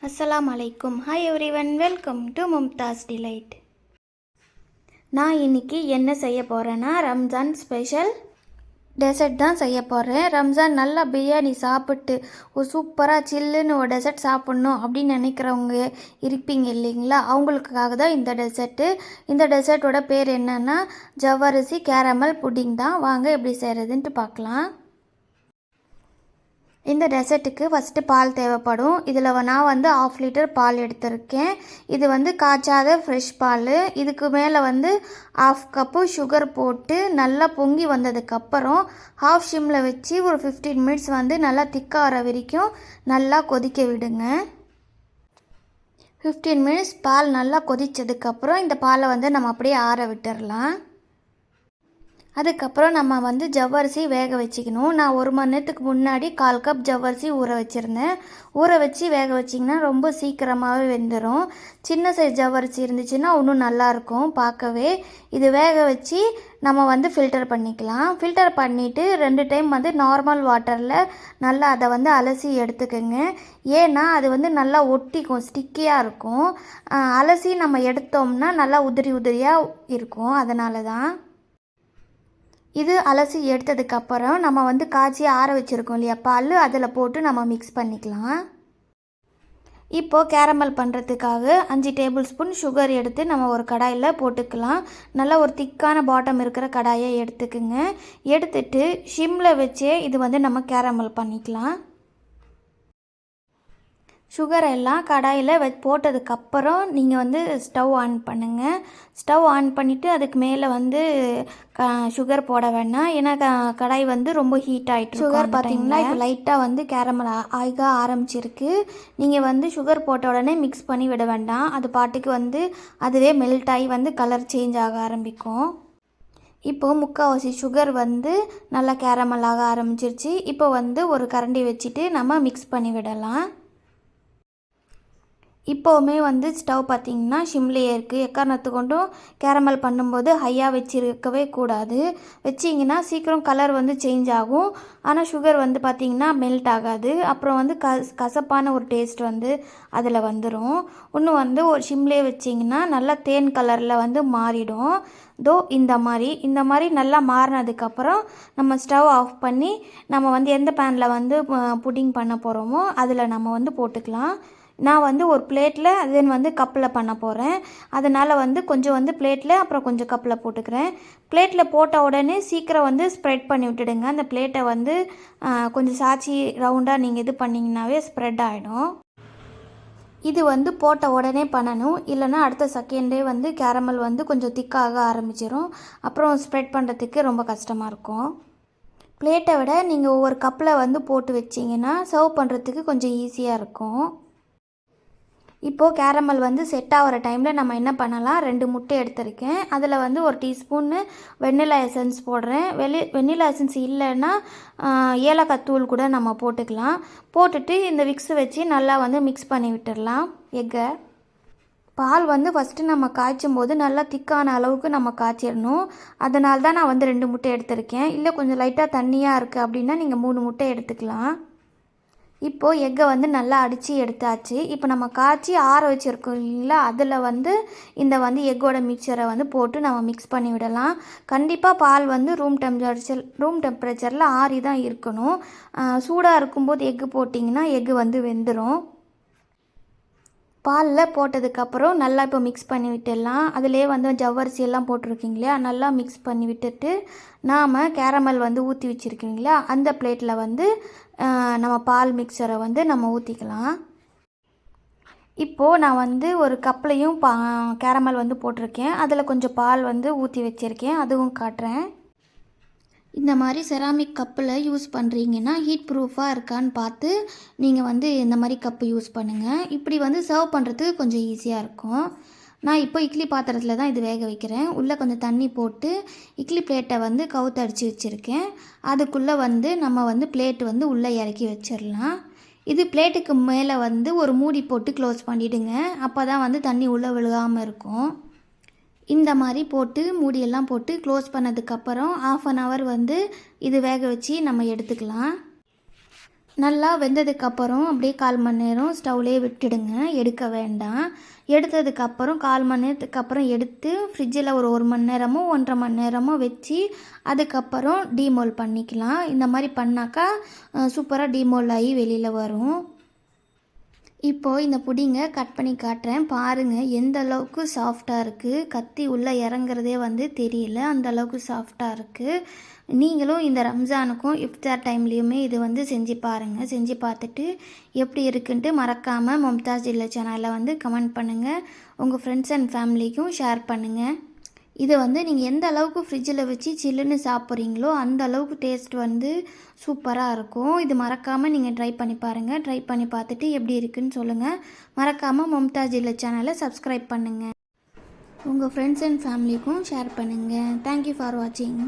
அஸ்ஸலாமு அலைக்கும். Hi everyone, welcome to Mumtaz delight. நான் இன்னைக்கு என்ன செய்ய போகிறேன்னா ரம்ஜான் ஸ்பெஷல் டெசர்ட் தான் செய்ய போகிறேன். ரம்ஜான் நல்லா பிரியாணி சாப்பிட்டு ஒரு சூப்பராக சில்லுன்னு ஒரு டெசர்ட் சாப்பிட்ணும் அப்படின்னு நினைக்கிறவங்க இருப்பீங்க இல்லைங்களா, அவங்களுக்காக தான் இந்த டெசர்ட்டு. இந்த டெசர்ட்டோட பேர் என்னென்னா ஜவ்வரிசி கேரமல் புட்டிங் தான். வாங்க எப்படி செய்கிறதுன்ட்டு பார்க்கலாம். இந்த டெசர்ட்டுக்கு ஃபஸ்ட்டு பால் தேவைப்படும். இதில் நான் வந்து 1/2 லிட்டர் பால் எடுத்திருக்கேன். இது வந்து காய்ச்சாத ஃப்ரெஷ் பால். இதுக்கு மேலே வந்து 1/2 கப்பு சுகர் போட்டு நல்லா பொங்கி வந்ததுக்கப்புறம் ஹாஃப் ஷிம்மில் வச்சு ஒரு 15 மினிட்ஸ் வந்து நல்லா திக்காகிற வரைக்கும் நல்லா கொதிக்க விடுங்க. 15 மினிட்ஸ் பால் நல்லா கொதித்ததுக்கப்புறம் இந்த பாலை வந்து நம்ம அப்படியே ஆற விட்டுடலாம். அதுக்கப்புறம் நம்ம வந்து ஜவ்வரிசி வேக வச்சுக்கணும். நான் 1 மணி நேரத்துக்கு முன்னாடி 1/4 கப் ஜவ்வரிசி ஊற வச்சுருந்தேன். ஊற வச்சு வேக வச்சிங்கன்னா ரொம்ப சீக்கிரமாகவே வெந்துடும். சின்ன சைஸ் ஜவ்வரிசி இருந்துச்சுன்னா இன்னும் நல்லாயிருக்கும் பார்க்கவே. இது வேக வச்சு நம்ம வந்து ஃபில்டர் பண்ணிக்கலாம். ஃபில்டர் பண்ணிவிட்டு 2 டைம் வந்து நார்மல் வாட்டரில் நல்லா அதை வந்து அலசி எடுத்துக்கோங்க. ஏன்னா அது வந்து நல்லா ஒட்டிக்கும், ஸ்டிக்கியாக இருக்கும். அலசி நம்ம எடுத்தோம்னா நல்லா உதிரி உதிரியாக இருக்கும், அதனால தான். இது அலசி எடுத்ததுக்கப்புறம் நம்ம வந்து காய்ச்சி ஆற வச்சுருக்கோம் இல்லையா பால், அதில் போட்டு நம்ம மிக்ஸ் பண்ணிக்கலாம். இப்போது கேரமல் பண்ணுறதுக்காக 5 டேபிள் ஸ்பூன் சுகர் எடுத்து நம்ம ஒரு கடாயில் போட்டுக்கலாம். நல்லா ஒரு திக்கான பாட்டம் இருக்கிற கடாயை எடுத்துக்குங்க. எடுத்துட்டு ஷிம்மில் வச்சே இது வந்து நம்ம கேரமல் பண்ணிக்கலாம். சுகர் எல்லாம் கடாயில் போட்டதுக்கப்புறம் நீங்கள் வந்து ஸ்டவ் ஆன் பண்ணுங்கள். ஸ்டவ் ஆன் பண்ணிவிட்டு அதுக்கு மேலே வந்து சுகர் போட வேண்டாம், ஏன்னா கடாய் வந்து ரொம்ப ஹீட் ஆகிட்டு. சுகர் பார்த்திங்கன்னா இப்போ லைட்டாக வந்து கேரமல் ஆக ஆரம்பிச்சிருக்கு. நீங்கள் வந்து சுகர் போட்ட உடனே மிக்ஸ் பண்ணி விட வேண்டாம். அது பாட்டுக்கு வந்து அதுவே மெல்ட் ஆகி வந்து கலர் சேஞ்ச் ஆக ஆரம்பிக்கும். இப்போது முக்கால்வாசி சுகர் வந்து நல்லா கேரமல் ஆக ஆரம்பிச்சிருச்சு. இப்போ வந்து ஒரு கரண்டி வச்சுட்டு நம்ம மிக்ஸ் பண்ணி விடலாம். இப்போவுமே வந்து ஸ்டவ் பார்த்திங்கன்னா ஷிம்லேயே இருக்குது. எக்காரணத்து கொண்டும் கேரமல் பண்ணும்போது ஹையாக வச்சுருக்கவே கூடாது. வச்சிங்கன்னா சீக்கிரம் கலர் வந்து சேஞ்ச் ஆகும். ஆனால் சுகர் வந்து பார்த்திங்கன்னா மெல்ட் ஆகாது. அப்புறம் வந்து கசப்பான ஒரு டேஸ்ட் வந்து அதில் வந்துடும். இன்னும் வந்து ஒரு ஷிம்லேயே வச்சிங்கன்னா நல்லா தேன் கலரில் வந்து மாறிடும். இந்த மாதிரி நல்லா மாறினதுக்கப்புறம் நம்ம ஸ்டவ் ஆஃப் பண்ணி நம்ம வந்து எந்த பேனில் வந்து புட்டிங் பண்ண போகிறோமோ அதில் நம்ம வந்து போட்டுக்கலாம். நான் வந்து ஒரு பிளேட்டில் தென் வந்து கப்பில் பண்ண போகிறேன். அதனால் வந்து கொஞ்சம் வந்து பிளேட்டில் அப்புறம் கொஞ்சம் கப்பில் போட்டுக்கிறேன். பிளேட்டில் போட்ட உடனே சீக்கிரம் வந்து ஸ்ப்ரெட் பண்ணி விட்டுடுங்க. அந்த பிளேட்டை வந்து கொஞ்சம் சாய்ச்சி ரவுண்டாக நீங்கள் இது பண்ணிங்கனாவே ஸ்ப்ரெட் ஆகிடும். இது வந்து போட்ட உடனே பண்ணணும், இல்லைனா அடுத்த செகண்டே வந்து கேரமல் வந்து கொஞ்சம் திக்காக ஆரம்பிச்சிடும். அப்புறம் ஸ்ப்ரெட் பண்ணுறதுக்கு ரொம்ப கஷ்டமாக இருக்கும். பிளேட்டை விட நீங்கள் ஒவ்வொரு கப்பில் வந்து போட்டு வச்சிங்கன்னா சர்வ் பண்ணுறதுக்கு கொஞ்சம் ஈஸியாக இருக்கும். இப்போது கேரமல் வந்து செட் ஆகிற டைமில் நம்ம என்ன பண்ணலாம், 2 முட்டை எடுத்திருக்கேன். அதில் வந்து 1 டீஸ்பூன்னு வெண்ணிலா எசன்ஸ் போடுறேன். வெண்ணிலா எசன்ஸ் இல்லைன்னா ஏலக்காய் தூள் கூட நம்ம போட்டுக்கலாம். போட்டுட்டு இந்த விக்ஸ் வச்சு நல்லா வந்து மிக்ஸ் பண்ணி விட்டுடலாம். பால் வந்து ஃபஸ்ட்டு நம்ம காய்ச்சும் போது நல்லா திக்கான அளவுக்கு நம்ம காய்ச்சிடணும். அதனால தான் நான் வந்து 2 முட்டை எடுத்திருக்கேன். இல்லை கொஞ்சம் லைட்டாக தண்ணியாக இருக்குது அப்படின்னா நீங்கள் 3 முட்டை எடுத்துக்கலாம். இப்போது எக்கை வந்து நல்லா அடித்து எடுத்தாச்சு. இப்போ நம்ம காய்ச்சி ஆற வச்சுருக்கோம் இல்லைங்களா, அதில் வந்து இந்த வந்து எக்கோட மிக்சரை வந்து போட்டு நம்ம மிக்ஸ் பண்ணி விடலாம். கண்டிப்பாக பால் வந்து ரூம் டெம்பரேச்சரில் ஆறி தான் இருக்கணும். சூடாக இருக்கும்போது எக்கு போட்டிங்கன்னா எக்கு வந்து வெந்துடும். பாலில் போட்டதுக்கப்புறம் நல்லா இப்போ மிக்ஸ் பண்ணி விட்டுடலாம். அதிலே வந்து ஜவ்வரிசி எல்லாம் போட்டிருக்கீங்க இல்லையா, நல்லா மிக்ஸ் பண்ணி விட்டுட்டு நாம் கேரமல் வந்து ஊற்றி வச்சுருக்கீங்களா அந்த பிளேட்டில் வந்து நம்ம பால் மிக்சரை வந்து நம்ம ஊற்றிக்கலாம். இப்போது நான் வந்து ஒரு கப்லையும் கேரமல் வந்து போட்டிருக்கேன். அதில் கொஞ்சம் பால் வந்து ஊற்றி வச்சுருக்கேன், அதுவும் காட்டுறேன். இந்த மாதிரி செராமிக் கப்பில் யூஸ் பண்ணுறீங்கன்னா ஹீட் ப்ரூஃபாக இருக்கான்னு பார்த்து நீங்கள் வந்து இந்த மாதிரி கப்பு யூஸ் பண்ணுங்கள். இப்படி வந்து சர்வ் பண்ணுறதுக்கு கொஞ்சம் ஈஸியாக இருக்கும். நான் இப்போ இட்லி பாத்திரத்தில் தான் இது வேக வைக்கிறேன். உள்ளே கொஞ்சம் தண்ணி போட்டு இட்லி பிளேட்டை வந்து கவுத்து அடித்து வச்சுருக்கேன். அதுக்குள்ளே வந்து நம்ம வந்து பிளேட்டு வந்து உள்ளே இறக்கி வச்சிடலாம். இது பிளேட்டுக்கு மேலே வந்து ஒரு மூடி போட்டு க்ளோஸ் பண்ணிவிடுங்க. அப்போ தான் வந்து தண்ணி உள்ளே விழுகாமல் இருக்கும். இந்த மாதிரி போட்டு மூடியெல்லாம் போட்டு க்ளோஸ் பண்ணதுக்கப்புறம் 1/2 அன் ஹவர் வந்து இது வேக வச்சு நம்ம எடுத்துக்கலாம். நல்லா வெந்ததுக்கப்புறம் அப்படியே 1/4 மணி நேரம் ஸ்டவ்லேயே விட்டுடுங்க, எடுக்க வேண்டாம். எடுத்ததுக்கப்புறம் 1/4 மணி நேரத்துக்கு அப்புறம் எடுத்து ஃப்ரிட்ஜில் ஒரு 1 மணி நேரமோ 1.5 மணி நேரமோ வச்சு அதுக்கப்புறம் டீமோல் பண்ணிக்கலாம். இந்த மாதிரி பண்ணாக்கா சூப்பராக டீமோல் ஆகி வெளியில் வரும். இப்போது இந்த புடிங்கை கட் பண்ணி காட்டுறேன் பாருங்கள், எந்த அளவுக்கு சாஃப்டாக இருக்குது. கத்தி உள்ளே இறங்குறதே வந்து தெரியல, அந்த அளவுக்கு சாஃப்டாக இருக்குது. நீங்களும் இந்த ரம்ஜானுக்கும் இஃப்தார் டைம்லேயுமே இது வந்து செஞ்சு பாருங்கள். செஞ்சு பார்த்துட்டு எப்படி இருக்குன்ட்டு மறக்காமல் மும்தாஸ் இல்ல சேனலில் வந்து கமெண்ட் பண்ணுங்கள். உங்கள் ஃப்ரெண்ட்ஸ் அண்ட் ஃபேமிலிக்கும் ஷேர் பண்ணுங்கள். இதை வந்து நீங்கள் எந்த அளவுக்கு ஃப்ரிட்ஜில் வச்சு சில்லுன்னு சாப்பிட்றீங்களோ அந்த அளவுக்கு டேஸ்ட் வந்து சூப்பராக இருக்கும். இது மறக்காமல் நீங்கள் ட்ரை பண்ணி பாருங்கள். ட்ரை பண்ணி பார்த்துட்டு எப்படி இருக்குன்னு சொல்லுங்கள். மறக்காமல் மும்தாஸ் இல்ல சேனலை சப்ஸ்கிரைப் பண்ணுங்கள். உங்கள் ஃப்ரெண்ட்ஸ் அண்ட் ஃபேமிலிக்கும் ஷேர் பண்ணுங்கள். தேங்க்யூ ஃபார் வாட்சிங்.